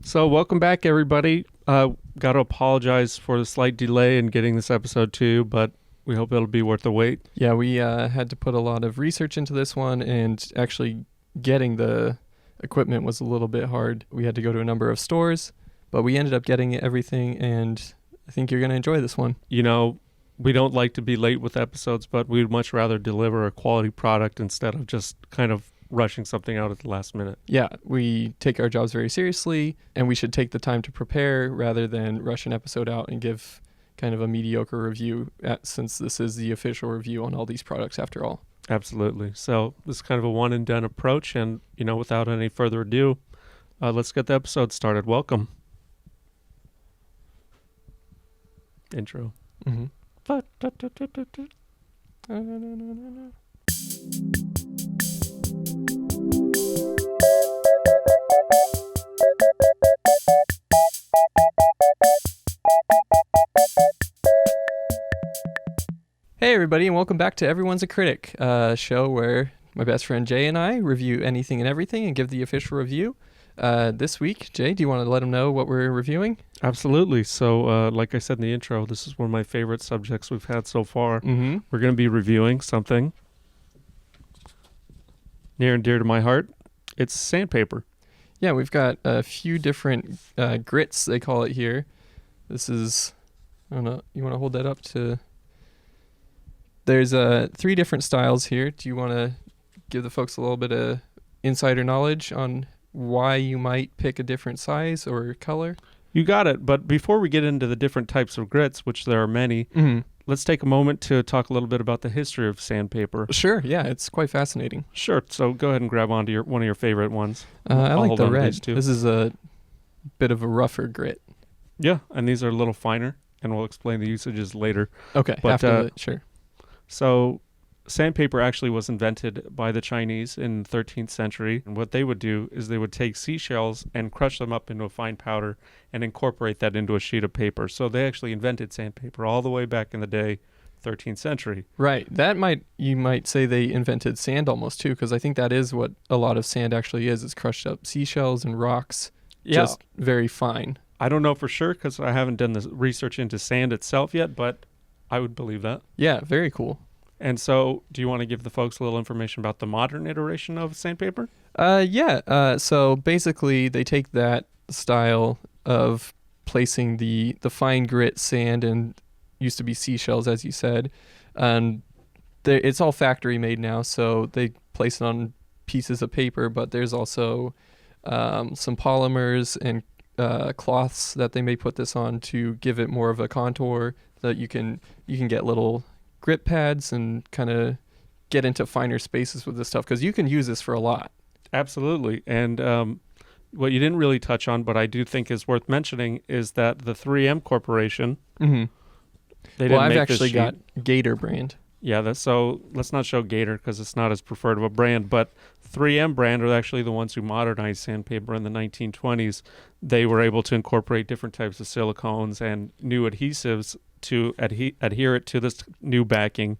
So welcome back, everybody. Got to apologize for the slight delay in getting this episode to you, but we hope it'll be worth the wait. Yeah, we had to put a lot of research into this one, and actually getting the equipment was a little bit hard. We had to go to a number of stores, but we ended up getting everything, and I think you're going to enjoy this one. You know, we don't like to be late with episodes, but we'd much rather deliver a quality product instead of just kind of rushing something out at the last minute. Yeah, we take our jobs very seriously, and we should take the time to prepare rather than rush an episode out and give kind of a mediocre review, since this is the official review on all these products after all. Absolutely. So this is kind of a one and done approach, and without any further ado, let's get the episode started. Welcome. Intro. Mm-hmm. Hey everybody, and welcome back to Everyone's a Critic, a show where my best friend Jay and I review anything and everything and give the official review. This week, Jay, do you want to let them know what we're reviewing? Absolutely. So like I said in the intro, this is one of my favorite subjects we've had so far. Mm-hmm. We're going to be reviewing something near and dear to my heart. It's sandpaper. Yeah, we've got a few different grits, they call it here. This is, I don't know, you want to hold that up to... There's 3 different styles here. Do you want to give the folks a little bit of insider knowledge on why you might pick a different size or color? You got it. But before we get into the different types of grits, which there are many, let's take a moment to talk a little bit about the history of sandpaper. Sure, yeah, it's quite fascinating. Sure. So go ahead and grab onto one of your favorite ones. I like the red. Too. This is a bit of a rougher grit. Yeah, and these are a little finer, and we'll explain the usages later. Okay, but, sure. So sandpaper actually was invented by the Chinese in the 13th century. And what they would do is they would take seashells and crush them up into a fine powder and incorporate that into a sheet of paper. So they actually invented sandpaper all the way back in the day, 13th century. Right. You might say they invented sand almost too, because I think that is what a lot of sand actually is crushed up seashells and rocks, just very fine. I don't know for sure because I haven't done the research into sand itself yet, but I would believe that. Yeah, very cool. And so, do you want to give the folks a little information about the modern iteration of sandpaper? So basically, they take that style of placing the fine grit sand and used to be seashells, as you said, and it's all factory made now. So they place it on pieces of paper, but there's also some polymers and cloths that they may put this on to give it more of a contour, that you can get little grip pads and kind of get into finer spaces with this stuff, because you can use this for a lot. Absolutely. And what you didn't really touch on, but I do think is worth mentioning, is that the 3M Corporation, I've actually got Gator brand. Yeah, so let's not show Gator because it's not as preferred of a brand, but 3M brand are actually the ones who modernized sandpaper in the 1920s. They were able to incorporate different types of silicones and new adhesives to adhere it to this new backing,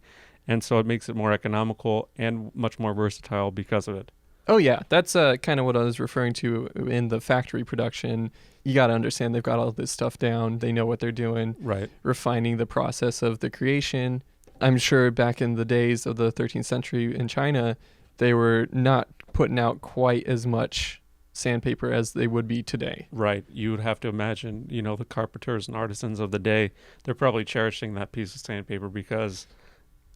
and so it makes it more economical and much more versatile because of it. Oh yeah, that's kind of what I was referring to in the factory production. You got to understand they've got all this stuff down. They know what they're doing. Right. Refining the process of the creation. I'm sure back in the days of the 13th century in China, they were not putting out quite as much sandpaper as they would be today. Right. You would have to imagine, the carpenters and artisans of the day, they're probably cherishing that piece of sandpaper, because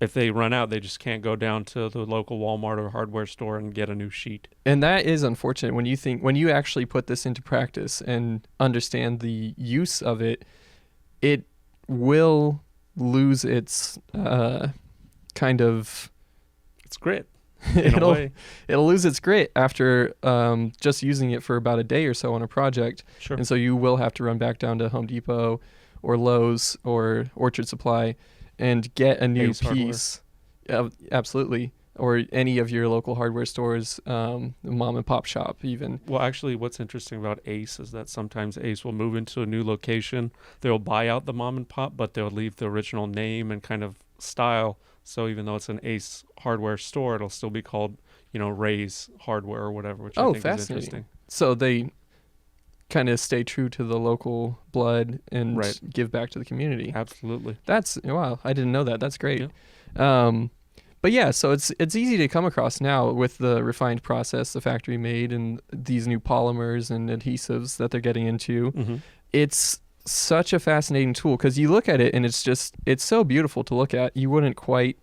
if they run out, they just can't go down to the local Walmart or hardware store and get a new sheet. And that is unfortunate when you actually put this into practice and understand the use of it, it will lose its It's grit. It'll lose its grit after just using it for about a day or so on a project. Sure. And so you will have to run back down to Home Depot or Lowe's or Orchard Supply and get a new piece. Absolutely. Or any of your local hardware stores, mom and pop shop even. Well, actually, what's interesting about Ace is that sometimes Ace will move into a new location. They'll buy out the mom and pop, but they'll leave the original name and kind of style. So even though it's an Ace hardware store, it'll still be called, Ray's Hardware or whatever, which I think is interesting. So they kind of stay true to the local blood and Right. give back to the community. Absolutely. That's wow, I didn't know that. That's great. Yeah. But yeah, so it's easy to come across now with the refined process the factory made and these new polymers and adhesives that they're getting into. Hmm. It's such a fascinating tool because you look at it and it's so beautiful to look at. You wouldn't quite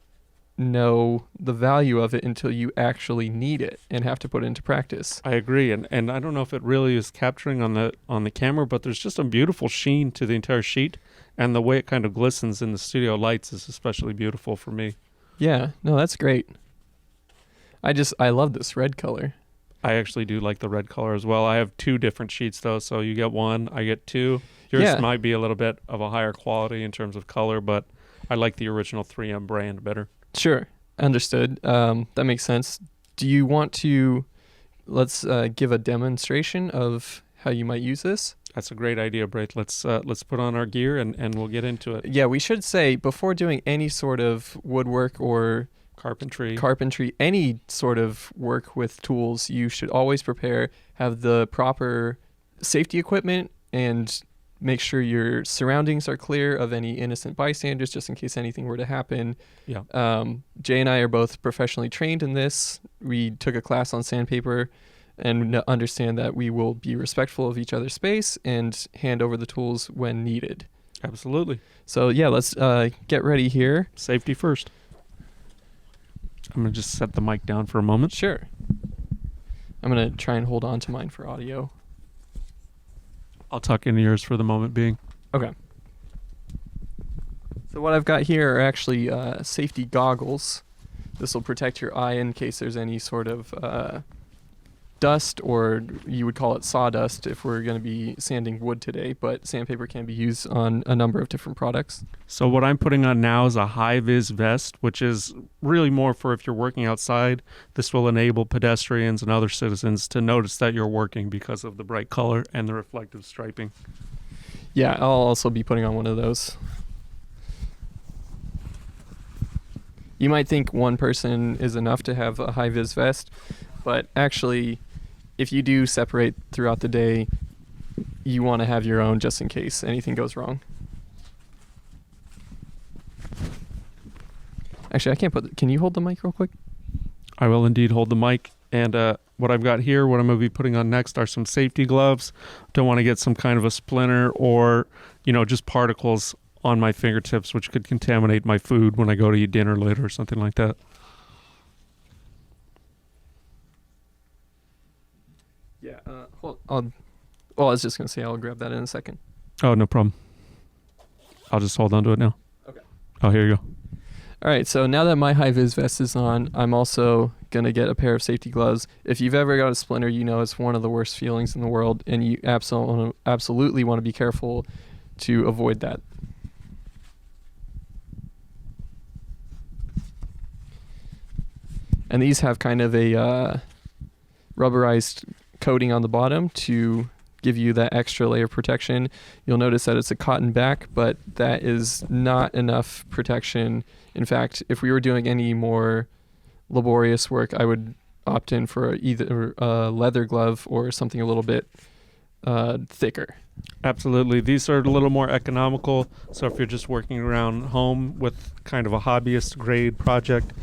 know the value of it until you actually need it and have to put it into practice. I agree, and I don't know if it really is capturing on the camera, but there's just a beautiful sheen to the entire sheet, and the way it kind of glistens in the studio lights is especially beautiful for me. Yeah, no, that's great. I love this red color. I actually do like the red color as well. I have 2 different sheets though, so you get 1, I get 2. Yours Yeah. might be a little bit of a higher quality in terms of color, but I like the original 3M brand better. Sure, understood. That makes sense. Do you want to let's give a demonstration of how you might use this? That's a great idea, Braith. Let's put on our gear and we'll get into it. Yeah, we should say before doing any sort of woodwork or Carpentry. any sort of work with tools, you should always prepare, have the proper safety equipment, and make sure your surroundings are clear of any innocent bystanders just in case anything were to happen. Yeah. Jay and I are both professionally trained in this. We took a class on sandpaper and understand that we will be respectful of each other's space and hand over the tools when needed. Absolutely. So yeah, let's get ready here. Safety first. I'm going to just set the mic down for a moment. Sure. I'm going to try and hold on to mine for audio. I'll tuck in yours for the moment being. Okay. So what I've got here are actually safety goggles. This will protect your eye in case there's any sort of dust, or you would call it sawdust if we're going to be sanding wood today, but sandpaper can be used on a number of different products. So what I'm putting on now is a high-vis vest, which is really more for if you're working outside. This will enable pedestrians and other citizens to notice that you're working because of the bright color and the reflective striping. Yeah, I'll also be putting on one of those. You might think one person is enough to have a high-vis vest, but actually, if you do separate throughout the day, you want to have your own just in case anything goes wrong. Actually, I can't can you hold the mic real quick? I will indeed hold the mic. And what I've got here, what I'm going to be putting on next are some safety gloves. Don't want to get some kind of a splinter or, just particles on my fingertips, which could contaminate my food when I go to eat dinner later or something like that. Yeah. I was just going to say I'll grab that in a second. Oh, no problem. I'll just hold on to it now. Okay. Oh, here you go. All right, so now that my high-vis vest is on, I'm also going to get a pair of safety gloves. If you've ever got a splinter, you know it's one of the worst feelings in the world, and you absolutely want to be careful to avoid that. And these have kind of a rubberized coating on the bottom to give you that extra layer of protection. You'll notice that it's a cotton back, but that is not enough protection. In fact, if we were doing any more laborious work, I would opt in for either a leather glove or something a little bit thicker. Absolutely. These are a little more economical. So if you're just working around home with kind of a hobbyist grade project,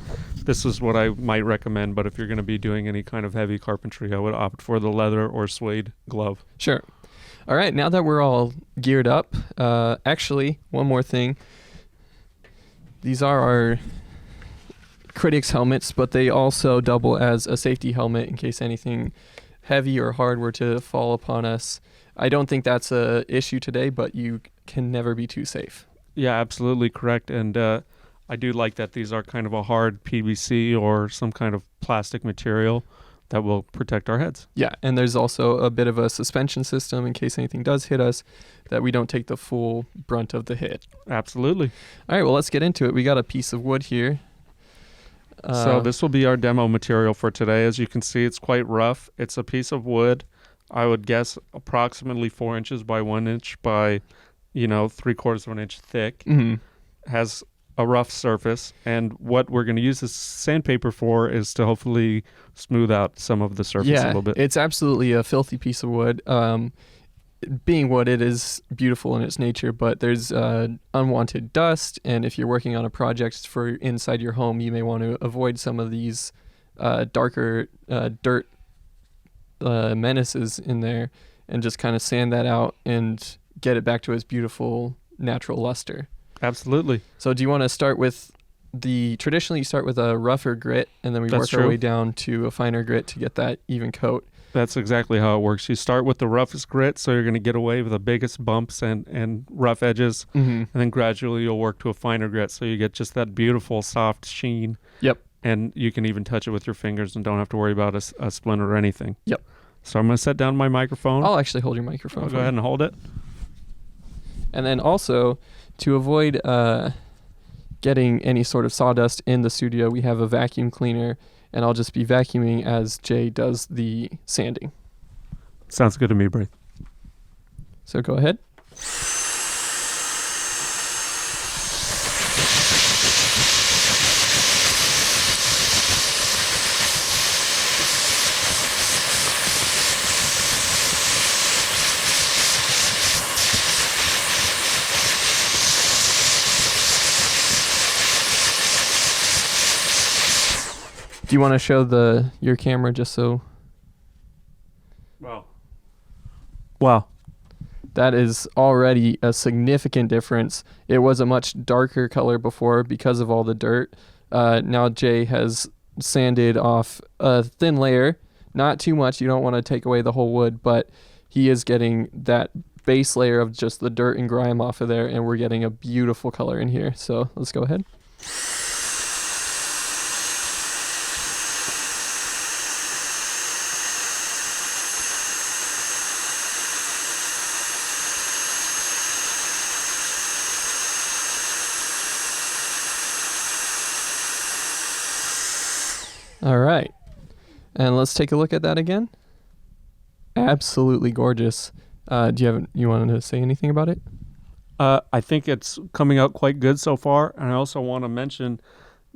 this is what I might recommend. But if you're going to be doing any kind of heavy carpentry, I would opt for the leather or suede glove. Sure. All right. Now that we're all geared up, actually, one more thing. These are our Critics helmets, but they also double as a safety helmet in case anything heavy or hard were to fall upon us. I don't think that's a issue today, but you can never be too safe. Yeah, absolutely correct. And I do like that these are kind of a hard PVC or some kind of plastic material that will protect our heads. Yeah, and there's also a bit of a suspension system in case anything does hit us, that we don't take the full brunt of the hit. Absolutely. All right, well, let's get into it. We got a piece of wood here. So this will be our demo material for today. As you can see, it's quite rough. It's a piece of wood, I would guess approximately 4 inches by 1 inch by, 3/4 of an inch thick. Mm-hmm. Has a rough surface, and what we're going to use this sandpaper for is to hopefully smooth out some of the surface a little bit. It's absolutely a filthy piece of wood. being wood, it is beautiful in its nature, but there's unwanted dust, and if you're working on a project for inside your home, you may want to avoid some of these darker dirt menaces in there, and just kind of sand that out and get it back to its beautiful natural luster. Absolutely. So do you want to start with traditionally you start with a rougher grit, and then we That's work true. our way down to a finer grit to get that even coat? That's exactly how it works. You start with the roughest grit, so you're going to get away with the biggest bumps and rough edges, Mm-hmm. and then gradually you'll work to a finer grit, so you get just that beautiful soft sheen. Yep. And you can even touch it with your fingers and don't have to worry about a splinter or anything. Yep. So I'm going to set down my microphone. I'll actually hold your microphone. I'll for go ahead you. and hold it. And then also, to avoid getting any sort of sawdust in the studio, we have a vacuum cleaner, and I'll just be vacuuming as Jay does the sanding. Sounds good to me, Braith. So go ahead. Do you want to show your camera just so? Wow. That is already a significant difference. It was a much darker color before because of all the dirt. Now Jay has sanded off a thin layer, not too much. You don't want to take away the whole wood, but he is getting that base layer of just the dirt and grime off of there, and we're getting a beautiful color in here. So let's go ahead. All right. And let's take a look at that again. Absolutely gorgeous. You wanted to say anything about it? I think it's coming out quite good so far. And I also want to mention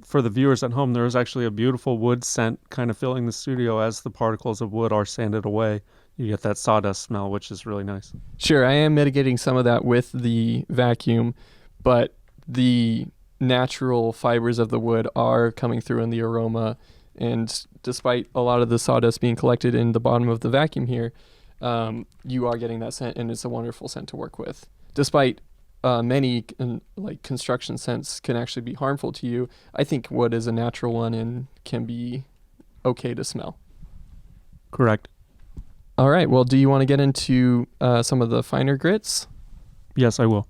for the viewers at home, there is actually a beautiful wood scent kind of filling the studio as the particles of wood are sanded away. You get that sawdust smell, which is really nice. Sure, I am mitigating some of that with the vacuum, but the natural fibers of the wood are coming through in the aroma. And despite a lot of the sawdust being collected in the bottom of the vacuum here, you are getting that scent, and it's a wonderful scent to work with. Despite many construction scents can actually be harmful to you, I think wood is a natural one and can be okay to smell. Correct. All right. Well, do you want to get into some of the finer grits? Yes, I will.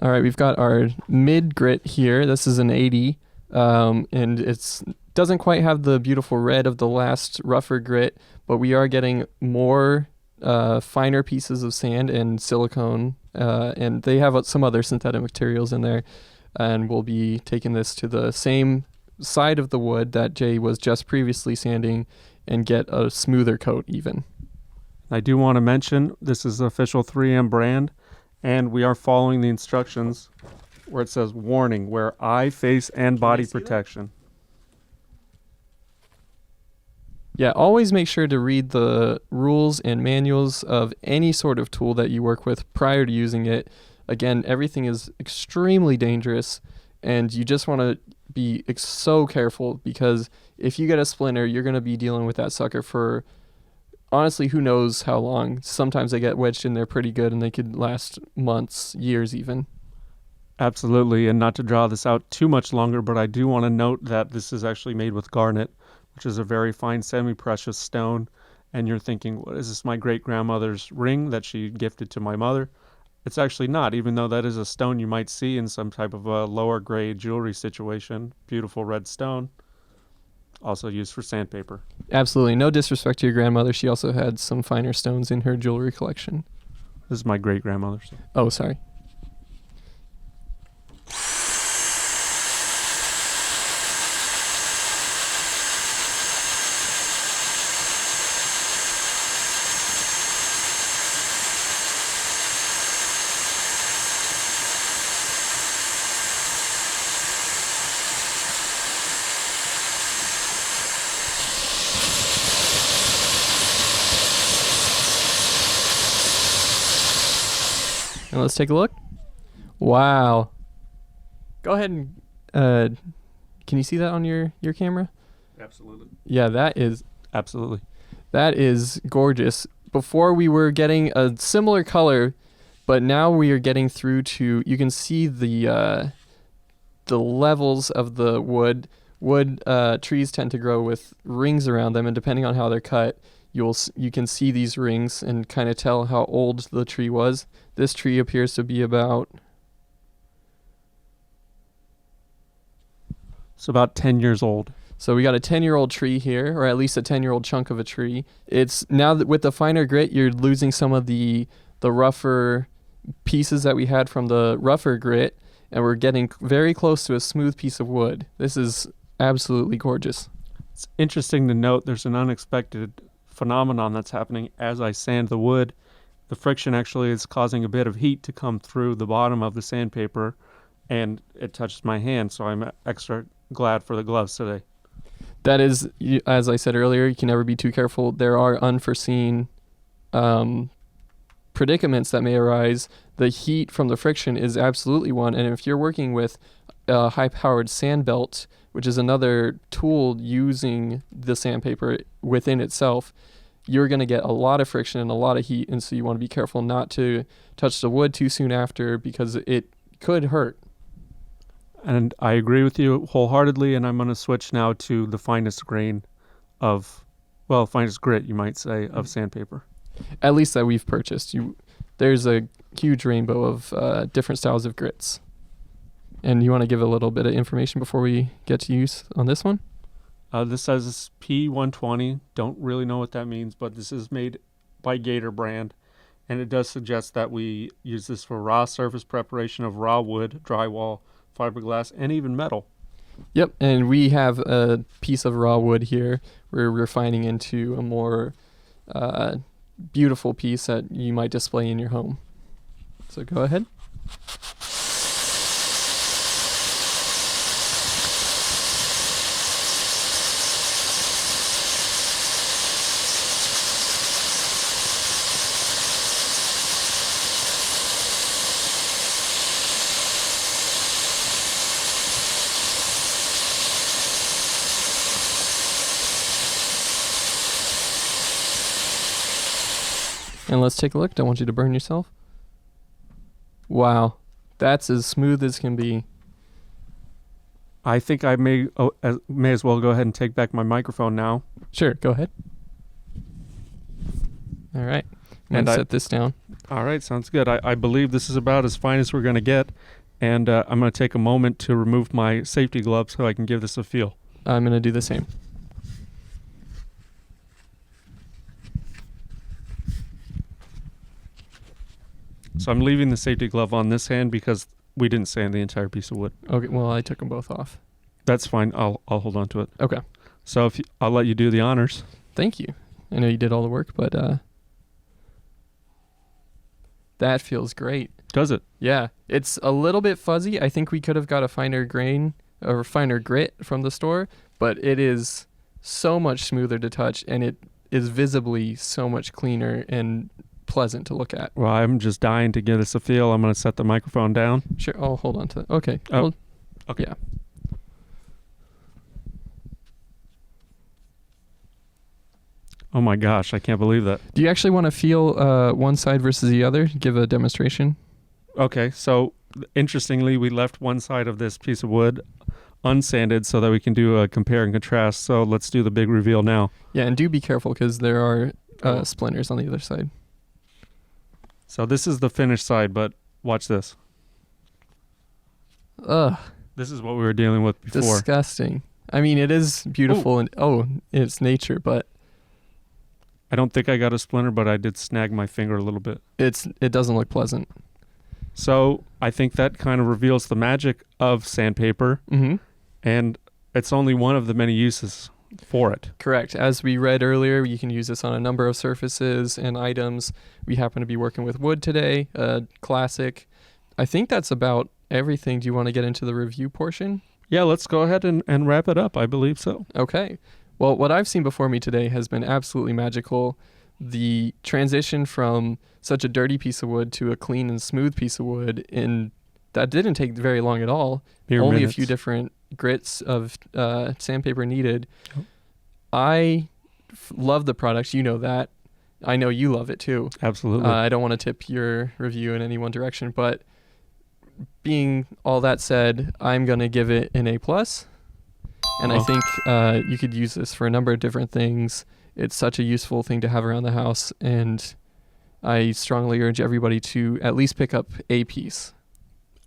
All right, we've got our mid grit here. This is an 80, and it's doesn't quite have the beautiful red of the last rougher grit, but we are getting more finer pieces of sand and silicone, and they have some other synthetic materials in there, and we'll be taking this to the same side of the wood that Jay was just previously sanding and get a smoother coat even. I do want to mention this is the official 3M brand. And we are following the instructions where it says warning, wear eye, face, and body protection. Yeah, always make sure to read the rules and manuals of any sort of tool that you work with prior to using it. Again, everything is extremely dangerous, and you just want to be so careful, because if you get a splinter, you're going to be dealing with that sucker for honestly, who knows how long. Sometimes they get wedged in there pretty good, and they could last months, years even. Absolutely, and not to draw this out too much longer, but I do want to note that this is actually made with garnet, which is a very fine semi-precious stone. And you're thinking, what is this, my great-grandmother's ring that she gifted to my mother? It's actually not, even though that is a stone you might see in some type of a lower grade jewelry situation. Beautiful red stone. Also used for sandpaper. Absolutely. No disrespect to your grandmother. She also had some finer stones in her jewelry collection. This is my great-grandmother's. Oh, sorry. And let's take a look. Wow. Go ahead and can you see that on your camera? Absolutely. Yeah, that is gorgeous. Before we were getting a similar color, but now we are getting through to, you can see the levels of the wood. Trees tend to grow with rings around them, and depending on how they're cut, you can see these rings and kind of tell how old the tree was. This tree appears to be about... It's about 10 years old. So we got a 10-year-old tree here, or at least a 10-year-old chunk of a tree. It's now that with the finer grit, you're losing some of the rougher pieces that we had from the rougher grit, and we're getting very close to a smooth piece of wood. This is absolutely gorgeous. It's interesting to note there's an unexpected phenomenon that's happening as I sand the wood. The friction actually is causing a bit of heat to come through the bottom of the sandpaper, and it touches my hand, so I'm extra glad for the gloves today. That is, as I said earlier, you can never be too careful. There are unforeseen predicaments that may arise. The heat from the friction is absolutely one, and if you're working with a high-powered sand belt, which is another tool using the sandpaper within itself, you're going to get a lot of friction and a lot of heat, and so you want to be careful not to touch the wood too soon after, because it could hurt. And I agree with you wholeheartedly, and I'm going to switch now to the finest grain of, well, finest grit, you might say, of sandpaper. At least that we've purchased. There's a huge rainbow of different styles of grits. And you want to give a little bit of information before we get to use on this one? This says P120. Don't really know what that means, but this is made by Gator brand, and it does suggest that we use this for raw surface preparation of raw wood, drywall, fiberglass, and even metal. Yep, and we have a piece of raw wood here. We're refining into a more beautiful piece that you might display in your home. So go ahead. And let's take a look. Don't want you to burn yourself. Wow. That's as smooth as can be. I think I may as well go ahead and take back my microphone now. Sure, go ahead. All right. I'm going to set this down. All right, sounds good. I believe this is about as fine as we're going to get. And I'm going to take a moment to remove my safety gloves so I can give this a feel. I'm going to do the same. So I'm leaving the safety glove on this hand because we didn't sand the entire piece of wood. Okay, well, I took them both off. That's fine. I'll hold on to it. Okay. So I'll let you do the honors. Thank you. I know you did all the work, but that feels great. Does it? Yeah. It's a little bit fuzzy. I think we could have got a finer grain or finer grit from the store, but it is so much smoother to touch, and it is visibly so much cleaner and pleasant to look at. Well, I'm just dying to give this a feel. I'm going to set the microphone down. Sure. I'll hold on to that. Okay. Oh. Okay. Yeah. Oh my gosh, I can't believe that. Do you actually want to feel one side versus the other? Give a demonstration. Okay, so interestingly, we left one side of this piece of wood unsanded so that we can do a compare and contrast. So let's do the big reveal now. Yeah, and do be careful because there are splinters on the other side. So this is the finished side, but watch this. Ugh. This is what we were dealing with before. Disgusting. I mean, it is beautiful and it's nature, but I don't think I got a splinter, but I did snag my finger a little bit. it doesn't look pleasant. So I think that kind of reveals the magic of sandpaper, and it's only one of the many uses for it. Correct. As we read earlier, you can use this on a number of surfaces and items. We happen to be working with wood today, classic. I think that's about everything. Do you want to get into the review portion? Yeah, let's go ahead and wrap it up. I believe so. Okay. Well, what I've seen before me today has been absolutely magical. the transition from such a dirty piece of wood to a clean and smooth piece of wood, and that didn't take very long at all. Mere Only minutes. a few different grits of sandpaper needed. Oh. I love the product. You know that. I know you love it too. Absolutely. I don't want to tip your review in any one direction, but being all that said, I'm going to give it an A+. And I think you could use this for a number of different things. It's such a useful thing to have around the house, and I strongly urge everybody to at least pick up a piece.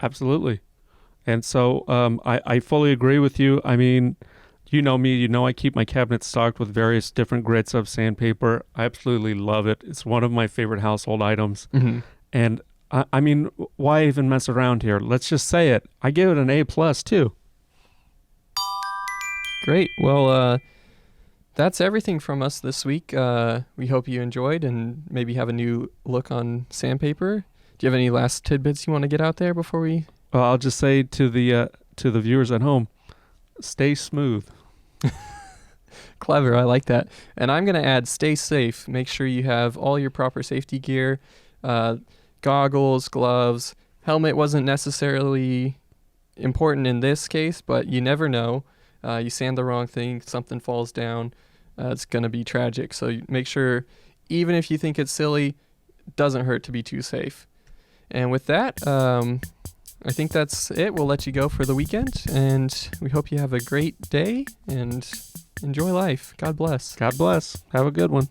Absolutely. And so I fully agree with you. I mean, you know me, I keep my cabinet stocked with various different grits of sandpaper. I absolutely love it. It's one of my favorite household items. Mm-hmm. And I mean, why even mess around here? Let's just say it. I give it an A+ too. Great. Well, that's everything from us this week. We hope you enjoyed and maybe have a new look on sandpaper. Do you have any last tidbits you want to get out there before we... Well, I'll just say to the viewers at home, stay smooth. Clever. I like that. And I'm going to add stay safe. Make sure you have all your proper safety gear, goggles, gloves. Helmet wasn't necessarily important in this case, but you never know. You sand the wrong thing, something falls down. It's going to be tragic. So make sure, even if you think it's silly, it doesn't hurt to be too safe. And with that, I think that's it. We'll let you go for the weekend, and we hope you have a great day and enjoy life. God bless. God bless. Have a good one.